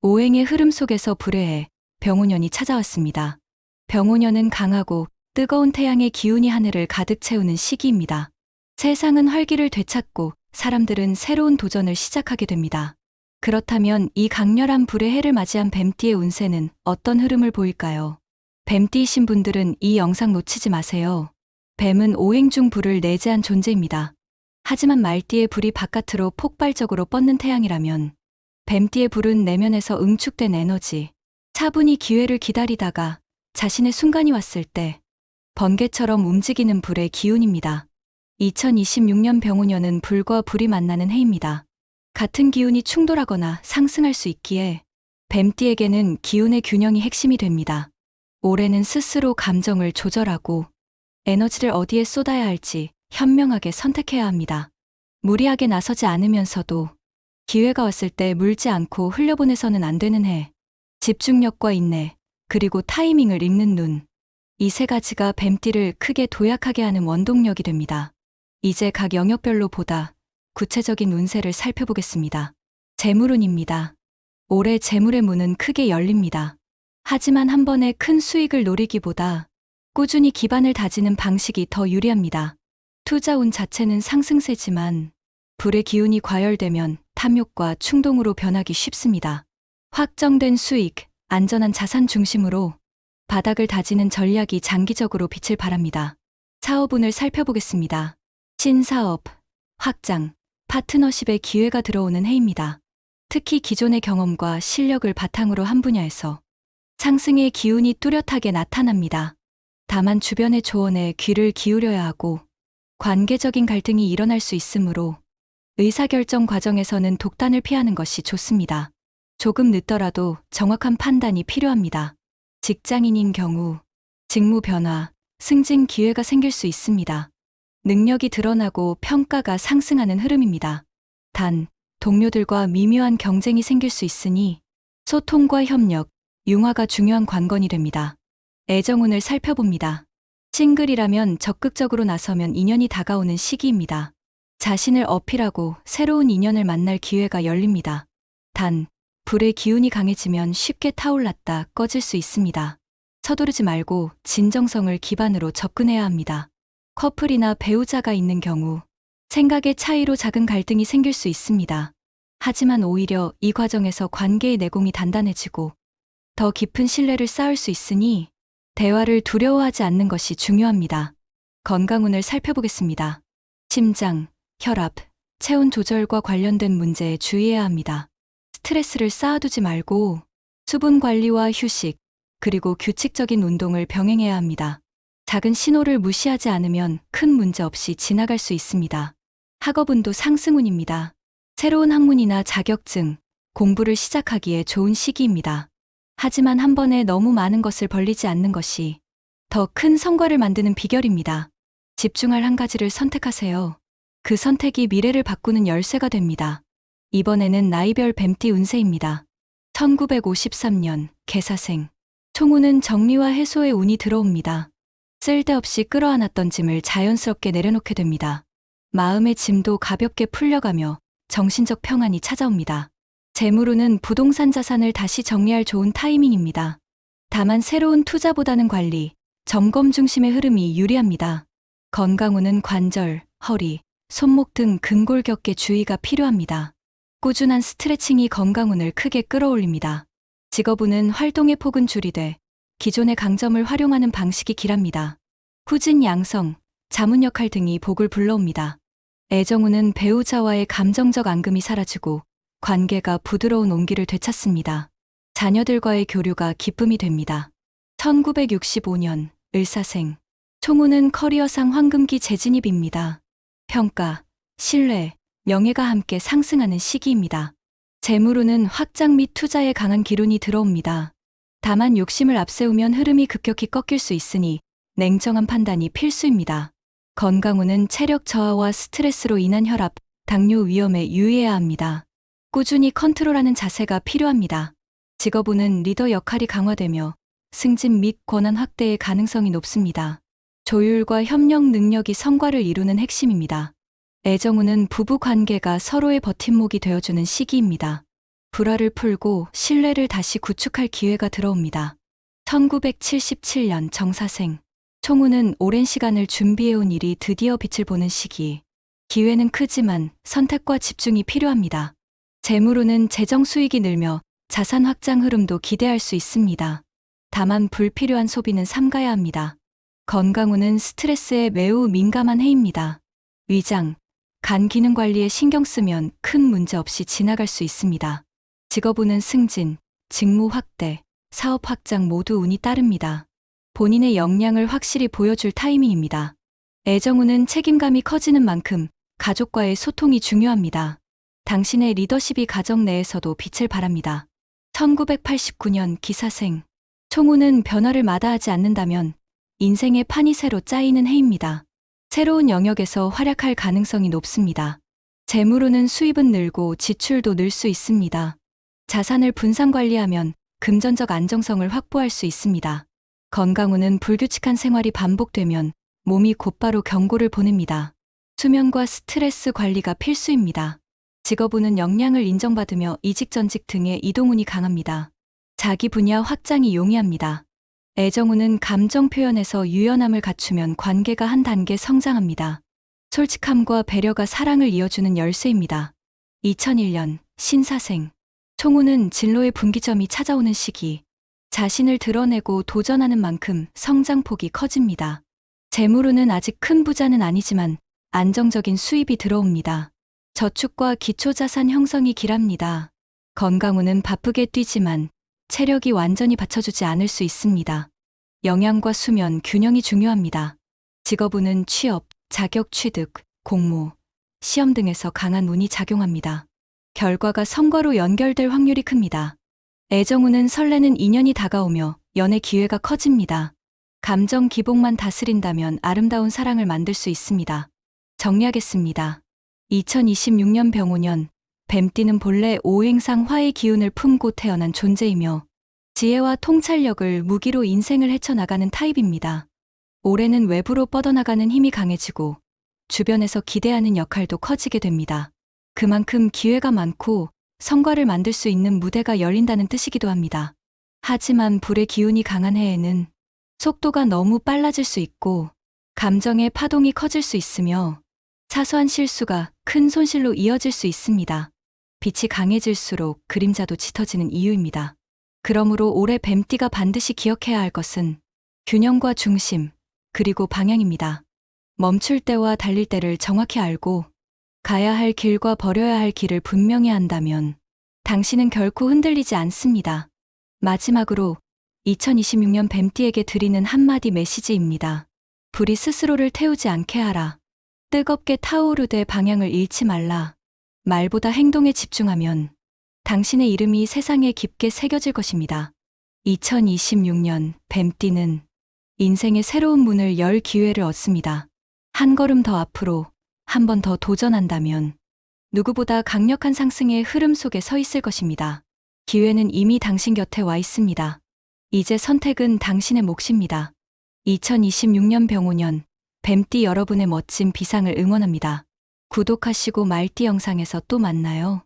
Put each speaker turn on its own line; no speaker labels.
오행의 흐름 속에서 불의해 병오년이 찾아왔습니다. 병오년은 강하고 뜨거운 태양의 기운이 하늘을 가득 채우는 시기입니다. 세상은 활기를 되찾고 사람들은 새로운 도전을 시작하게 됩니다. 그렇다면 이 강렬한 불의 해를 맞이한 뱀띠의 운세는 어떤 흐름을 보일까요? 뱀띠이신 분들은 이 영상 놓치지 마세요. 뱀은 오행 중 불을 내재한 존재입니다. 하지만 말띠의 불이 바깥으로 폭발적으로 뻗는 태양이라면 뱀띠의 불은 내면에서 응축된 에너지, 차분히 기회를 기다리다가 자신의 순간이 왔을 때 번개처럼 움직이는 불의 기운입니다. 2026년 병오년은 불과 불이 만나는 해입니다. 같은 기운이 충돌하거나 상승할 수 있기에 뱀띠에게는 기운의 균형이 핵심이 됩니다. 올해는 스스로 감정을 조절하고 에너지를 어디에 쏟아야 할지 현명하게 선택해야 합니다. 무리하게 나서지 않으면서도 기회가 왔을 때 물지 않고 흘려보내서는 안 되는 해. 집중력과 인내, 그리고 타이밍을 읽는 눈. 이 세 가지가 뱀띠를 크게 도약하게 하는 원동력이 됩니다. 이제 각 영역별로 보다 구체적인 운세를 살펴보겠습니다. 재물운입니다. 올해 재물의 문은 크게 열립니다. 하지만 한 번에 큰 수익을 노리기보다 꾸준히 기반을 다지는 방식이 더 유리합니다. 투자운 자체는 상승세지만 불의 기운이 과열되면 탐욕과 충동으로 변하기 쉽습니다. 확정된 수익, 안전한 자산 중심으로 바닥을 다지는 전략이 장기적으로 빛을 발합니다. 사업운을 살펴보겠습니다. 신사업, 확장, 파트너십의 기회가 들어오는 해입니다. 특히 기존의 경험과 실력을 바탕으로 한 분야에서 상승의 기운이 뚜렷하게 나타납니다. 다만 주변의 조언에 귀를 기울여야 하고 관계적인 갈등이 일어날 수 있으므로 의사결정 과정에서는 독단을 피하는 것이 좋습니다. 조금 늦더라도 정확한 판단이 필요합니다. 직장인인 경우 직무 변화, 승진 기회가 생길 수 있습니다. 능력이 드러나고 평가가 상승하는 흐름입니다. 단, 동료들과 미묘한 경쟁이 생길 수 있으니 소통과 협력, 융화가 중요한 관건이 됩니다. 애정운을 살펴봅니다. 싱글이라면 적극적으로 나서면 인연이 다가오는 시기입니다. 자신을 어필하고 새로운 인연을 만날 기회가 열립니다. 단, 불의 기운이 강해지면 쉽게 타올랐다 꺼질 수 있습니다. 서두르지 말고 진정성을 기반으로 접근해야 합니다. 커플이나 배우자가 있는 경우 생각의 차이로 작은 갈등이 생길 수 있습니다. 하지만 오히려 이 과정에서 관계의 내공이 단단해지고 더 깊은 신뢰를 쌓을 수 있으니 대화를 두려워하지 않는 것이 중요합니다. 건강운을 살펴보겠습니다. 심장, 혈압, 체온 조절과 관련된 문제에 주의해야 합니다. 스트레스를 쌓아두지 말고 수분 관리와 휴식, 그리고 규칙적인 운동을 병행해야 합니다. 작은 신호를 무시하지 않으면 큰 문제 없이 지나갈 수 있습니다. 학업운도 상승운입니다. 새로운 학문이나 자격증, 공부를 시작하기에 좋은 시기입니다. 하지만 한 번에 너무 많은 것을 벌리지 않는 것이 더 큰 성과를 만드는 비결입니다. 집중할 한 가지를 선택하세요. 그 선택이 미래를 바꾸는 열쇠가 됩니다. 이번에는 나이별 뱀띠 운세입니다. 1953년 개사생. 총운은 정리와 해소의 운이 들어옵니다. 쓸데없이 끌어안았던 짐을 자연스럽게 내려놓게 됩니다. 마음의 짐도 가볍게 풀려가며 정신적 평안이 찾아옵니다. 재물운은 부동산 자산을 다시 정리할 좋은 타이밍입니다. 다만 새로운 투자보다는 관리, 점검 중심의 흐름이 유리합니다. 건강운은 관절, 허리, 손목 등 근골격계 주의가 필요합니다. 꾸준한 스트레칭이 건강운을 크게 끌어올립니다. 직업운은 활동의 폭은 줄이되 기존의 강점을 활용하는 방식이 길합니다. 후진 양성, 자문 역할 등이 복을 불러옵니다. 애정운은 배우자와의 감정적 앙금이 사라지고 관계가 부드러운 온기를 되찾습니다. 자녀들과의 교류가 기쁨이 됩니다. 1965년 을사생. 총운은 커리어상 황금기 재진입입니다. 평가, 신뢰, 명예가 함께 상승하는 시기입니다. 재물운은 확장 및 투자에 강한 기운이 들어옵니다. 다만 욕심을 앞세우면 흐름이 급격히 꺾일 수 있으니 냉정한 판단이 필수입니다. 건강운은 체력 저하와 스트레스로 인한 혈압, 당뇨 위험에 유의해야 합니다. 꾸준히 컨트롤하는 자세가 필요합니다. 직업운은 리더 역할이 강화되며 승진 및 권한 확대의 가능성이 높습니다. 조율과 협력 능력이 성과를 이루는 핵심입니다. 애정운은 부부 관계가 서로의 버팀목이 되어주는 시기입니다. 불화를 풀고 신뢰를 다시 구축할 기회가 들어옵니다. 1977년 정사생. 총우는 오랜 시간을 준비해온 일이 드디어 빛을 보는 시기. 기회는 크지만 선택과 집중이 필요합니다. 재물운은 재정 수익이 늘며 자산 확장 흐름도 기대할 수 있습니다. 다만 불필요한 소비는 삼가야 합니다. 건강운은 스트레스에 매우 민감한 해입니다. 위장, 간 기능 관리에 신경 쓰면 큰 문제 없이 지나갈 수 있습니다. 직업운은 승진, 직무 확대, 사업 확장 모두 운이 따릅니다. 본인의 역량을 확실히 보여줄 타이밍입니다. 애정운은 책임감이 커지는 만큼 가족과의 소통이 중요합니다. 당신의 리더십이 가정 내에서도 빛을 발합니다. 1989년 기사생. 총우는 변화를 마다하지 않는다면 인생의 판이 새로 짜이는 해입니다. 새로운 영역에서 활약할 가능성이 높습니다. 재물운은 수입은 늘고 지출도 늘 수 있습니다. 자산을 분산 관리하면 금전적 안정성을 확보할 수 있습니다. 건강운은 불규칙한 생활이 반복되면 몸이 곧바로 경고를 보냅니다. 수면과 스트레스 관리가 필수입니다. 직업운은 역량을 인정받으며 이직전직 등의 이동운이 강합니다. 자기 분야 확장이 용이합니다. 애정운은 감정 표현에서 유연함을 갖추면 관계가 한 단계 성장합니다. 솔직함과 배려가 사랑을 이어주는 열쇠입니다. 2001년 신사생. 총우는 진로의 분기점이 찾아오는 시기. 자신을 드러내고 도전하는 만큼 성장폭이 커집니다. 재물운은 아직 큰 부자는 아니지만 안정적인 수입이 들어옵니다. 저축과 기초자산 형성이 길합니다. 건강운은 바쁘게 뛰지만 체력이 완전히 받쳐주지 않을 수 있습니다. 영양과 수면 균형이 중요합니다. 직업운은 취업, 자격 취득, 공모, 시험 등에서 강한 운이 작용합니다. 결과가 성과로 연결될 확률이 큽니다. 애정운은 설레는 인연이 다가오며 연애 기회가 커집니다. 감정 기복만 다스린다면 아름다운 사랑을 만들 수 있습니다. 정리하겠습니다. 2026년 병오년. 뱀띠는 본래 오행상 화의 기운을 품고 태어난 존재이며 지혜와 통찰력을 무기로 인생을 헤쳐나가는 타입입니다. 올해는 외부로 뻗어나가는 힘이 강해지고 주변에서 기대하는 역할도 커지게 됩니다. 그만큼 기회가 많고 성과를 만들 수 있는 무대가 열린다는 뜻이기도 합니다. 하지만 불의 기운이 강한 해에는 속도가 너무 빨라질 수 있고 감정의 파동이 커질 수 있으며 사소한 실수가 큰 손실로 이어질 수 있습니다. 빛이 강해질수록 그림자도 짙어지는 이유입니다. 그러므로 올해 뱀띠가 반드시 기억해야 할 것은 균형과 중심, 그리고 방향입니다. 멈출 때와 달릴 때를 정확히 알고 가야 할 길과 버려야 할 길을 분명히 한다면 당신은 결코 흔들리지 않습니다. 마지막으로 2026년 뱀띠에게 드리는 한마디 메시지입니다. 불이 스스로를 태우지 않게 하라. 뜨겁게 타오르되 방향을 잃지 말라. 말보다 행동에 집중하면 당신의 이름이 세상에 깊게 새겨질 것입니다. 2026년 뱀띠는 인생의 새로운 문을 열 기회를 얻습니다. 한 걸음 더 앞으로, 한 번 더 도전한다면 누구보다 강력한 상승의 흐름 속에 서 있을 것입니다. 기회는 이미 당신 곁에 와 있습니다. 이제 선택은 당신의 몫입니다. 2026년 병오년 뱀띠 여러분의 멋진 비상을 응원합니다. 구독하시고 말띠 영상에서 또 만나요.